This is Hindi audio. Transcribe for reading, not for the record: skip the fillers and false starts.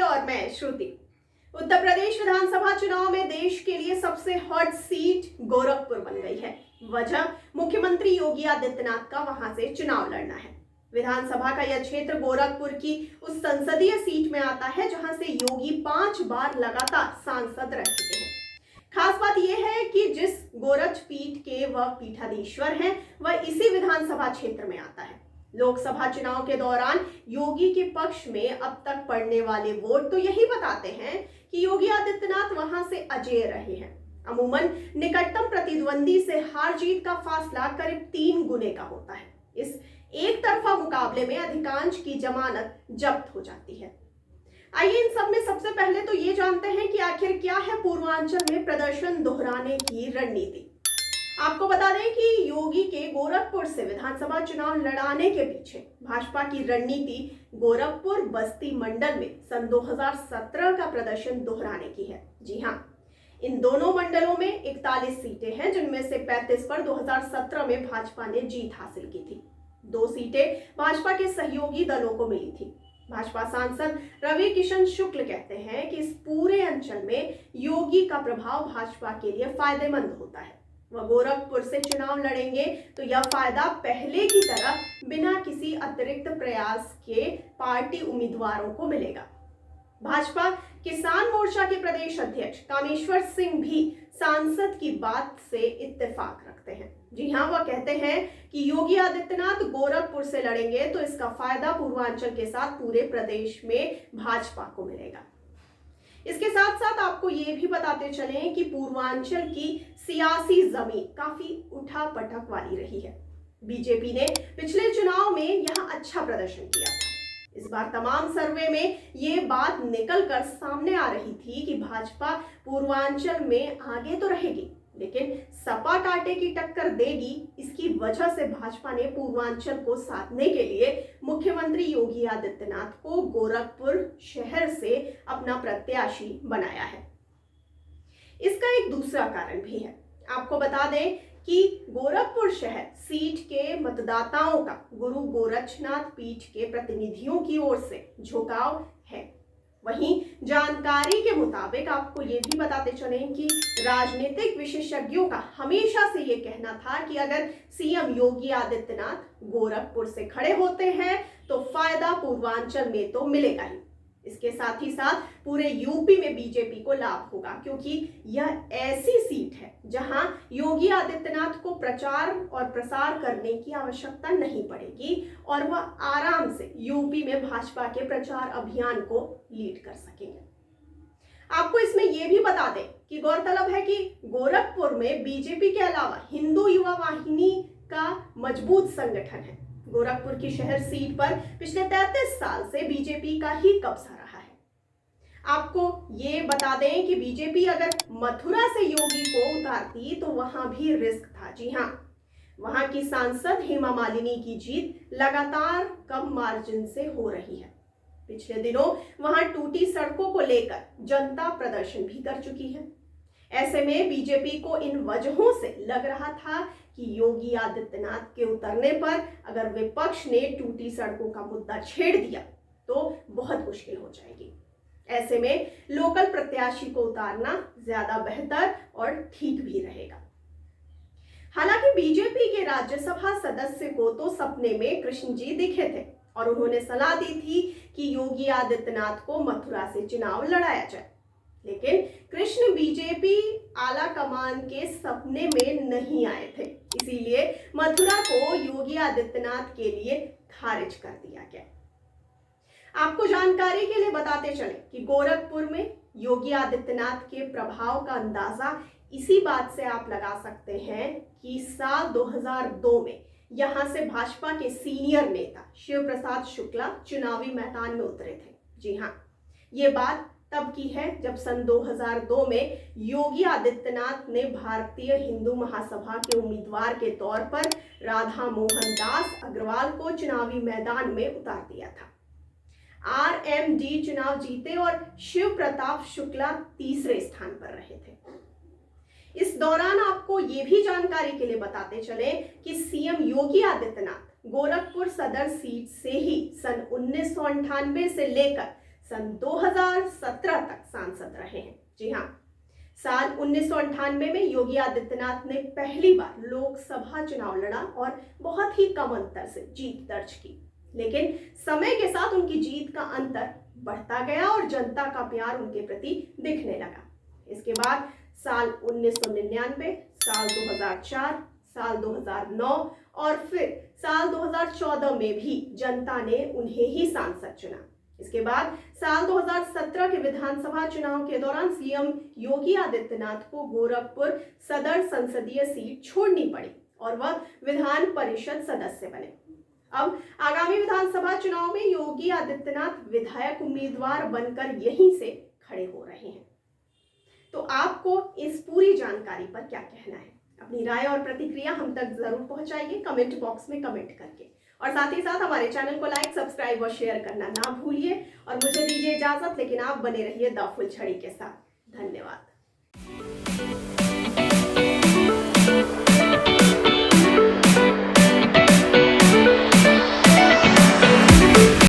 और मैं श्रुति। उत्तर प्रदेश विधानसभा चुनाव में देश के लिए सबसे हॉट सीट गोरखपुर बन गई है। वजह मुख्यमंत्री योगी आदित्यनाथ का वहां से चुनाव लड़ना है। विधानसभा का यह क्षेत्र गोरखपुर की उस संसदीय सीट में आता है जहां से योगी 5 बार लगातार सांसद रह चुके हैं। खास बात यह है कि जिस गोरक्ष पीठ के वह पीठाधीश्वर हैं, वह इसी विधानसभा क्षेत्र में आता है। लोकसभा चुनाव के दौरान योगी के पक्ष में अब तक पड़ने वाले वोट तो यही बताते हैं कि योगी आदित्यनाथ वहां से अजेय रहे हैं। अमूमन निकटतम प्रतिद्वंदी से हार जीत का फासला करीब 3 गुने का होता है। इस एक तरफा मुकाबले में अधिकांश की जमानत जब्त हो जाती है। आइए इन सब में सबसे पहले तो ये जानते हैं कि आखिर क्या है पूर्वांचल में प्रदर्शन दोहराने की रणनीति। आपको बता दें कि योगी के गोरखपुर से विधानसभा चुनाव लड़ाने के पीछे भाजपा की रणनीति गोरखपुर बस्ती मंडल में सन 2017 का प्रदर्शन दोहराने की है। जी हां, इन दोनों मंडलों में 41 सीटें हैं, जिनमें से 35 पर 2017 में भाजपा ने जीत हासिल की थी। 2 सीटें भाजपा के सहयोगी दलों को मिली थी। भाजपा सांसद रवि किशन शुक्ल कहते हैं कि इस पूरे अंचल में योगी का प्रभाव भाजपा के लिए फायदेमंद होता है। वह गोरखपुर से चुनाव लड़ेंगे तो यह फायदा पहले की तरह बिना किसी अतिरिक्त प्रयास के पार्टी उम्मीदवारों को मिलेगा। भाजपा किसान मोर्चा के प्रदेश अध्यक्ष कामेश्वर सिंह भी सांसद की बात से इत्तेफाक रखते हैं। जी हां, वह कहते हैं कि योगी आदित्यनाथ गोरखपुर से लड़ेंगे तो इसका फायदा पूर्वांचल के साथ पूरे प्रदेश में भाजपा को मिलेगा। इसके साथ साथ आपको ये भी बताते चलें कि पूर्वांचल की सियासी जमीन काफी उठापटक वाली रही है। बीजेपी ने पिछले चुनाव में यहां अच्छा प्रदर्शन किया था। इस बार तमाम सर्वे में ये बात निकलकर सामने आ रही थी कि भाजपा पूर्वांचल में आगे तो रहेगी, लेकिन सपा कांटे की टक्कर देगी। इसकी वजह से भाजपा ने पूर्वांचल को साधने के लिए मुख्यमंत्री योगी आदित्यनाथ को गोरखपुर शहर से अपना प्रत्याशी बनाया है। इसका एक दूसरा कारण भी है। आपको बता दें कि गोरखपुर शहर सीट के मतदाताओं का गुरु गोरक्षनाथ पीठ के प्रतिनिधियों की ओर से झुकाव है। वहीं जानकारी के मुताबिक आपको ये भी बताते चलें कि राजनीतिक विशेषज्ञों का हमेशा से ये कहना था कि अगर सीएम योगी आदित्यनाथ गोरखपुर से खड़े होते हैं तो फायदा पूर्वांचल में तो मिलेगा ही। इसके साथ ही साथ पूरे यूपी में बीजेपी को लाभ होगा, क्योंकि यह ऐसी सीट है जहां योगी आदित्यनाथ को प्रचार और प्रसार करने की आवश्यकता नहीं पड़ेगी और वह आराम से यूपी में भाजपा के प्रचार अभियान को लीड कर सकेंगे। आपको इसमें यह भी बता दें कि गौरतलब है कि गोरखपुर में बीजेपी के अलावा हिंदू युवा वाहिनी का मजबूत संगठन है। गोरखपुर की शहर सीट पर पिछले 33 साल से बीजेपी का ही कब्जा रहा है। आपको ये बता दें कि बीजेपी अगर मथुरा से योगी को उतारती तो वहां भी रिस्क था। जी हां, वहां की सांसद हेमा मालिनी की जीत लगातार कम मार्जिन से हो रही है। पिछले दिनों वहां टूटी सड़कों को लेकर जनता प्रदर्शन भी कर चुकी है। ऐसे में बीजेपी को इन वजहों से लग रहा था कि योगी आदित्यनाथ के उतरने पर अगर विपक्ष ने टूटी सड़कों का मुद्दा छेड़ दिया तो बहुत मुश्किल हो जाएगी। ऐसे में लोकल प्रत्याशी को उतारना ज्यादा बेहतर और ठीक भी रहेगा। हालांकि बीजेपी के राज्यसभा सदस्य को तो सपने में कृष्ण जी दिखे थे और उन्होंने सलाह दी थी कि योगी आदित्यनाथ को मथुरा से चुनाव लड़ाया जाए, लेकिन कृष्ण बीजेपी आला कमान के सपने में नहीं आए थे। इसीलिए मथुरा को योगी आदित्यनाथ के लिए खारिज कर दिया गया। आपको जानकारी के लिए बताते चले कि गोरखपुर में योगी आदित्यनाथ के प्रभाव का अंदाजा इसी बात से आप लगा सकते हैं कि साल 2002 में यहां से भाजपा के सीनियर नेता शिव प्रसाद शुक्ला चुनावी मैदान में उतरे थे। जी हां, ये बात तब की है जब सन 2002 में योगी आदित्यनाथ ने भारतीय हिंदू महासभा के उम्मीदवार के तौर पर राधा मोहन दास अग्रवाल को चुनावी मैदान में उतार दिया था। आरएमडी चुनाव जीते और शिव प्रताप शुक्ला तीसरे स्थान पर रहे थे। इस दौरान आपको ये भी जानकारी के लिए बताते चले कि सीएम योगी आदित्यनाथ गोरखपुर सदर सीट से ही सन 1998 से लेकर सन 2017 तक सांसद रहे हैं। जी हाँ, साल 1998 में योगी आदित्यनाथ ने पहली बार लोकसभा चुनाव लड़ा और बहुत ही कम अंतर से जीत दर्ज की। लेकिन समय के साथ उनकी जीत का अंतर बढ़ता गया और जनता का प्यार उनके प्रति दिखने लगा। इसके बाद साल 1999, साल 2004, साल 2009 और फिर साल 2014 में भी जनता ने उन्हें ही सांसद चुना। इसके बाद साल 2017 के विधानसभा चुनाव के दौरान सीएम योगी आदित्यनाथ को गोरखपुर सदर संसदीय सीट छोड़नी पड़ी और वह विधान परिषद सदस्य बने। अब आगामी विधानसभा चुनाव में योगी आदित्यनाथ विधायक उम्मीदवार बनकर यहीं से खड़े हो रहे हैं। तो आपको इस पूरी जानकारी पर क्या कहना है? अपनी राय और प्रतिक्रिया हम तक जरूर पहुंचाइए कमेंट बॉक्स में कमेंट करके, और साथ ही साथ हमारे चैनल को लाइक, सब्सक्राइब और शेयर करना ना भूलिए। और मुझे दीजिए इजाजत, लेकिन आप बने रहिए द फुल छड़ी के साथ। धन्यवाद।